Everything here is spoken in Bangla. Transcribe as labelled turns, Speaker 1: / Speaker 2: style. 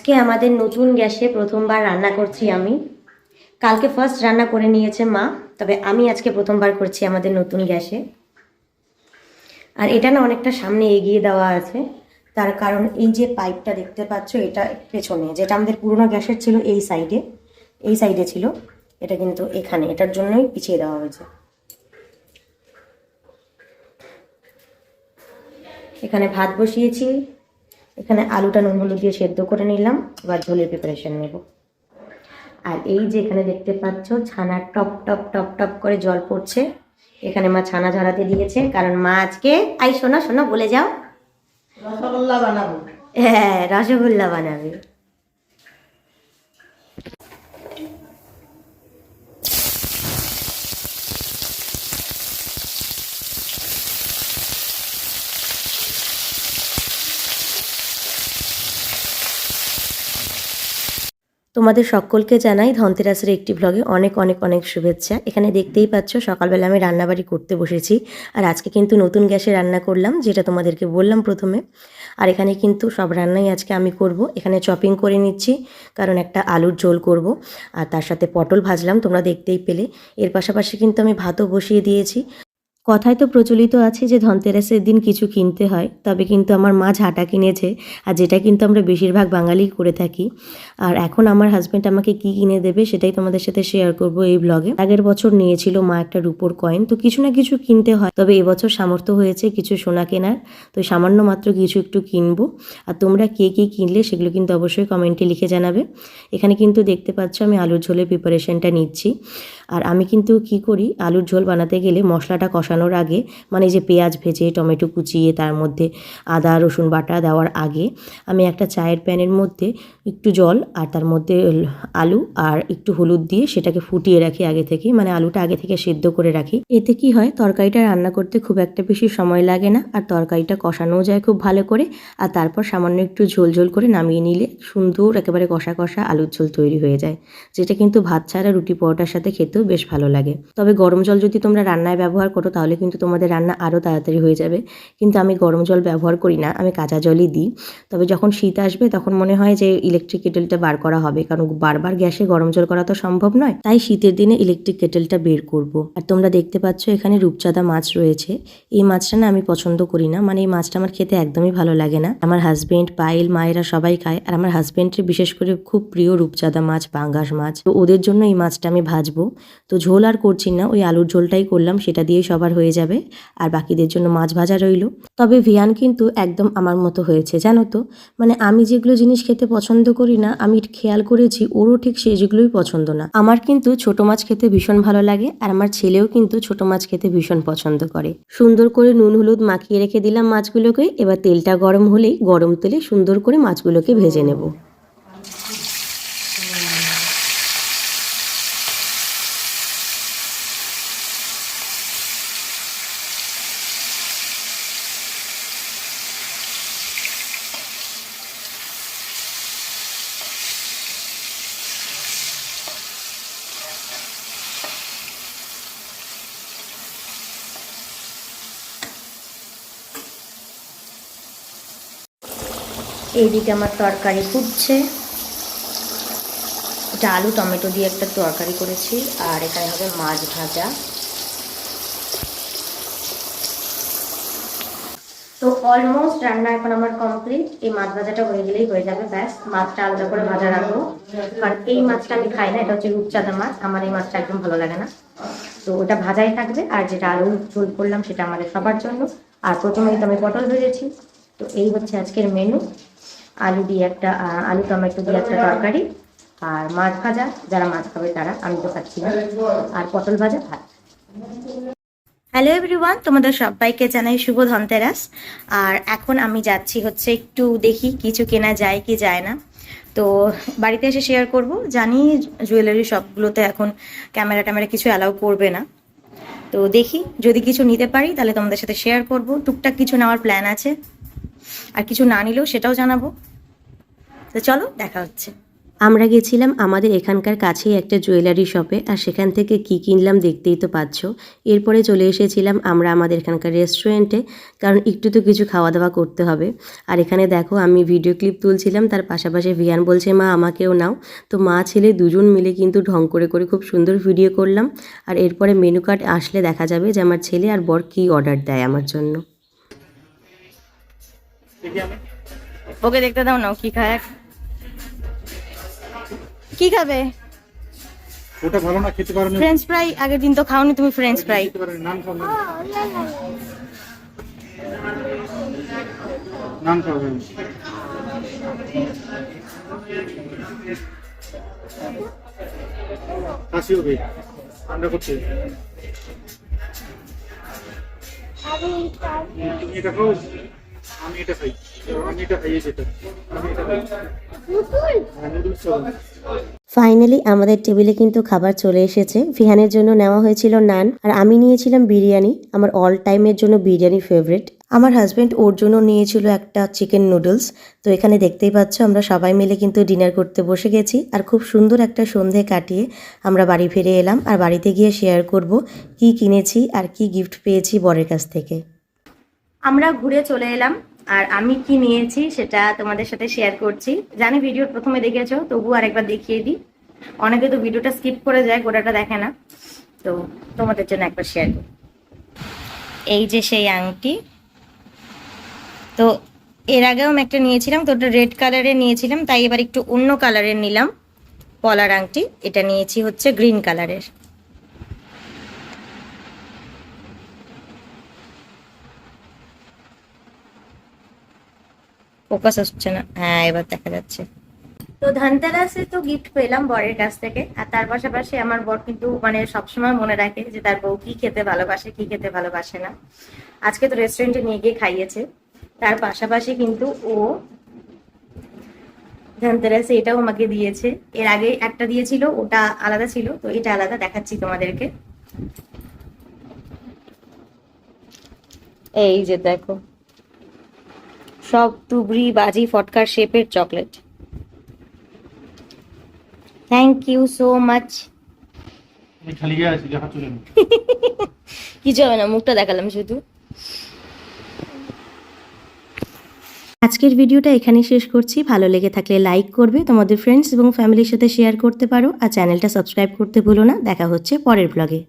Speaker 1: আজকে আমাদের নতুন গ্যাসে প্রথমবার রান্না করছি আমি। কালকে ফার্স্ট রান্না করে নিয়েছে মা, তবে আমি আজকে প্রথমবার করছি আমাদের নতুন গ্যাসে। আর এটা না অনেকটা সামনে এগিয়ে দেওয়া আছে, তার কারণ এই যে পাইপটা দেখতে পাচ্ছ এটা পেছনে, যেটা আমাদের পুরোনো গ্যাসের ছিল এই সাইডে ছিল, এটা কিন্তু এখানে, এটার জন্যই পিছিয়ে দেওয়া হয়েছে। এখানে ভাত বসিয়েছি, এখানে আলুটা নুন হলুদ দিয়ে সেদ্ধ করে নিলাম, এবার ঝোলের প্রিপারেশন নেব। আর এই যে এখানে দেখতে পাচ্ছ ছানার টপ টপ টপ টপ করে জল পড়ছে, এখানে মা ছানা ঝরাতে দিয়েছে, কারণ মা আজকে শোনো শোনো বলে যাও,
Speaker 2: রসগোল্লা বানাবো।
Speaker 1: হ্যাঁ রসগোল্লা বানাবে। তোমাদের সকলকে জানাই ধনতেরাসের একটি ব্লগে অনেক অনেক অনেক শুভেচ্ছা। এখানে দেখতেই পাচ্ছ সকালবেলা আমি রান্নাবাড়ি করতে বসেছি, আর আজকে কিন্তু নতুন গ্যাসে রান্না করলাম, যেটা তোমাদেরকে বললাম প্রথমে। আর এখানে কিন্তু সব রান্নাই আজকে আমি করব। এখানে চপিং করে নিচ্ছি, কারণ একটা আলুর ঝোল করব, আর তার সাথে পটল ভাজলাম, তোমরা দেখতেই পেলে। এর পাশাপাশি কিন্তু আমি ভাতও বসিয়ে দিয়েছি। কথায় তো প্রচলিত আছে যে ধনতেরাসের দিন কিছু কিনতে হয়, তবে কিন্তু আমার মা ঝাঁটা কিনেছে, আর যেটা কিন্তু আমরা বেশিরভাগ বাঙালি করে থাকি। আর এখন আমার হাজব্যান্ড আমাকে কি কিনে দেবে সেটাই তোমাদের সাথে শেয়ার করব এই ব্লগে। আগের বছর নিয়েছিল মা একটা রূপোর কয়েন, তো কিছু না কিছু কিনতে হয়, তবে এবছর সামর্থ্য হয়েছে কিছু সোনা কেনার, তো সামান্য মাত্র কিছু একটু কিনবো। আর তোমরা কে কে কিনলে সেগুলো কিন্তু অবশ্যই কমেন্টে লিখে জানাবে। এখানে কিন্তু দেখতে পাচ্ছ আমি আলুর ঝোলের প্রিপারেশনটা নিচ্ছি। আর আমি কিন্তু কি করি, আলুর ঝোল বানাতে গেলে মশলাটা কষানোর আগে, মানে যে পেঁয়াজ ভেজে টমেটো কুচিয়ে তার মধ্যে আদা রসুন বাটা দেওয়ার আগে, আমি একটা চায়ের প্যানের মধ্যে একটু জল আর তার মধ্যে আলু আর একটু হলুদ দিয়ে সেটাকে ফুটিয়ে রাখি আগে থেকে, মানে আলুটা আগে থেকে সেদ্ধ করে রাখি। এতে কি হয়, তরকারিটা রান্না করতে খুব একটা বেশি সময় লাগে না, আর তরকারিটা কষানোও যায় খুব ভালো করে। আর তারপর সামান্য একটু ঝোল ঝোল করে নামিয়ে নিলে সুন্দর একেবারে কষা কষা আলুর ঝোল তৈরি হয়ে যায়, যেটা কিন্তু ভাত ছাড়া রুটি পরোটার সাথে খেতেও বেশ ভালো লাগে। তবে গরম জল যদি তোমরা রান্নায় ব্যবহার করো তাহলে কিন্তু তোমাদের রান্না আরও তাড়াতাড়ি হয়ে যাবে, কিন্তু আমি গরম জল ব্যবহার করি না, আমি কাঁচা জলই দিই। তবে যখন শীত আসবে তখন মনে হয় যে ইলেকট্রিক কেটেলটা বার করা হবে, কারণ বারবার গ্যাসে গরম জল করা তো সম্ভব নয়, তাই শীতের দিনে ইলেকট্রিক কেটেলটা বের করব। আর তোমরা দেখতে পাচ্ছ এখানে রূপচাঁদা মাছ রয়েছে। এই মাছটা না আমি পছন্দ করি না, মানে এই মাছটা আমার খেতে একদমই ভালো লাগে না। আমার হাজবেন্ড পায়েল মায়েরা সবাই খায়, আর আমার হাজবেন্ডের বিশেষ করে খুব প্রিয় রূপচাঁদা মাছ পাঙ্গাস মাছ, তো ওদের জন্য এই মাছটা আমি ভাজবো। তো ঝোল আর করছি না, ওই আলুর ঝোলটাই করলাম, সেটা দিয়েই সবার হয়ে যাবে। আর বাকিদের জন্য মাছ ভাজা রইল। তবে ভিয়ান কিন্তু একদম আমার মতো হয়েছে জানো তো, মানে আমি যেগুলো জিনিস খেতে পছন্দ করি না, আমি খেয়াল করেছি ওরও ঠিক সেগুলোই পছন্দ না। আমার কিন্তু ছোট মাছ খেতে ভীষণ ভালো লাগে, আর আমার ছেলেও কিন্তু ছোট মাছ খেতে ভীষণ পছন্দ করে। সুন্দর করে নুন হলুদ মাখিয়ে রেখে দিলাম মাছগুলোকে, এবার তেলটা গরম হলেই গরম তেলে সুন্দর করে মাছগুলোকে ভেজে নেব। এইদিকে আমার তরকারি ফুটছে, এটা আলু টমেটো দিয়ে একটা তরকারি করেছি, আর এখানে হবে মাছ ভাজা। তো অলমোস্ট রান্না এখন আমার কমপ্লিট। এই মাছ ভাজাটা হয়ে গেলেই হয়ে যাবে, ব্যাস। মাছটা আলাদা করে ভাজা রাখবো, কারণ এই মাছটা আমি খাই না, এটা হচ্ছে রূপচাঁদা মাছ, আমার এই মাছটা একদম ভালো লাগে না। তো ওটা ভাজাই থাকবে, আর যেটা আলু ঝোল করলাম সেটা আমাদের সবার জন্য। আর প্রথমেই তো আমি পটল ভেজেছি। তো এই হচ্ছে আজকের মেনু, আলু দিয়ে একটা আলু টমেটো দিয়ে একটা তরকারি, আর মাছ ভাজা, যারা মাছ খাবে তারা, আমি তো খাচ্ছি না, আর পটল ভাজা ভাত। হ্যালো এভরিওয়ান, তোমাদের সবাইকে জানাই শুভ ধনতেরাস। আর এখন আমি যাচ্ছি হচ্ছে একটু দেখি কিছু কেনা যায় কি যায় না, তো বাড়িতে এসে শেয়ার করব। জানি জুয়েলারি শপগুলোতে এখন ক্যামেরা ট্যামেরা কিছু অ্যালাউ করবে না, তো দেখি যদি কিছু নিতে পারি তাহলে তোমাদের সাথে শেয়ার করব। টুকটাক কিছু নেওয়ার প্ল্যান আছে, আর কিছু না নিলেও সেটাও জানাবো। তো চলো দেখা হচ্ছে। আমরা গেছিলাম আমাদের এখানকার কাছেই একটা জুয়েলারি শপে, আর সেখান থেকে কি কিনলাম দেখতেই তো পাচ্ছ। এরপরে চলে এসেছিলাম আমরা আমাদের এখানকার রেস্টুরেন্টে, কারণ একটু তো কিছু খাওয়া দাওয়া করতে হবে। আর এখানে দেখো আমি ভিডিও ক্লিপ তুলছিলাম, তার পাশাপাশি ভিয়ান বলছে মা আমাকেও নাও। তো মা ছেলে দুজন মিলে কিন্তু ঢং করে করে খুব সুন্দর ভিডিও করলাম। আর এরপরে মেনু কার্ড আসলে দেখা যাবে যে আমার ছেলে আর বর কী অর্ডার দেয় আমার জন্য।
Speaker 3: ওকে দেখতে দাও না, ও কি খায়। কি খাবে?
Speaker 4: ওটা ভালো না, খেতে পারো না।
Speaker 3: ফ্রেঞ্চ ফ্রাই আগের দিন তো খাওনি তুমি ফ্রেঞ্চ ফ্রাই।
Speaker 4: খেতে পারো না, নান খাও না। নান খাও না। কাশি হবে, ঠান্ডা করছে। তুমি এটা খাও, আমি এটা খাই। আমি এটা খাইয়ে যেটা, আমি এটা খাই। নুডলস খাবো।
Speaker 1: ফাইনালি আমাদের টেবিলে কিন্তু খাবার চলে এসেছে। ভিহানের জন্য নেওয়া হয়েছিল নান, আর আমি নিয়েছিলাম বিরিয়ানি। আমার অল টাইমের জন্য বিরিয়ানি ফেভারিট। আমার হাজব্যান্ড ওর জন্য নিয়েছিল একটা চিকেন নুডলস। তো এখানে দেখতেই পাচ্ছ আমরা সবাই মিলে কিন্তু ডিনার করতে বসে গেছি, আর খুব সুন্দর একটা সন্ধে কাটিয়ে আমরা বাড়ি ফিরে এলাম। আর বাড়িতে গিয়ে শেয়ার করব কি কিনেছি আর কি গিফট পেয়েছি বরের কাছ থেকে।
Speaker 3: আমরা ঘুরে চলে এলাম, আর আমি কি নিয়েছি সেটা তোমাদের সাথে শেয়ার করছি। জানি ভিডিওর প্রথমে দেখেছো, তবু আরেকবার দেখিয়ে দিই। অনেকে তো ভিডিওটা স্কিপ করে যায়, গোটাটা দেখে না, তো তোমাদের জন্য একবার শেয়ার করি। এই যে সেই আংটি, তো এর আগেও আমি একটা নিয়েছিলাম, তো ওটা রেড কালারের নিয়েছিলাম, তাই এবার একটু অন্য কালারের নিলাম পলার আংটি। এটা নিয়েছি হচ্ছে গ্রিন কালারের। ফোকাস হচ্ছে না, হ্যাঁ এবার দেখা যাচ্ছে। তো ধনতেরাসে তো গিফট পেলাম বরের কাছ থেকে, আর তার পাশাপাশি আমার বর কিন্তু মানে সবসময় মনে রাখে যে তার বউ কি খেতে ভালোবাসে, কি খেতে ভালোবাসে না। আজকে তো রেস্টুরেন্টে নিয়ে গিয়ে খাইয়েছে। তার পাশাপাশি কিন্তু ও ধনতেরাসে এটাও আমাকে দিয়েছে। এর আগে একটা দিয়েছিল, ওটা আলাদা ছিল, তো এটা আলাদা দেখাচ্ছি তোমাদেরকে। এই যে দেখো, সব তুবড়ি বাজি ফটকার শেপের chocolate. Thank you so much.
Speaker 4: আমি খালি গিয়ে আছি, দেখা চলে না।
Speaker 3: কিছু হবে না, মুখটা দেখালাম শুধু।
Speaker 1: আজকের ভিডিওটা এখানেই শেষ করছি। ভালো লেগে থাকলে লাইক করবে, তোমাদের ফ্রেন্ডস এবং ফ্যামিলির সাথে শেয়ার করতে পারো, আর চ্যানেলটা সাবস্ক্রাইব করতে ভুলো না। দেখা হচ্ছে পরের ব্লগে।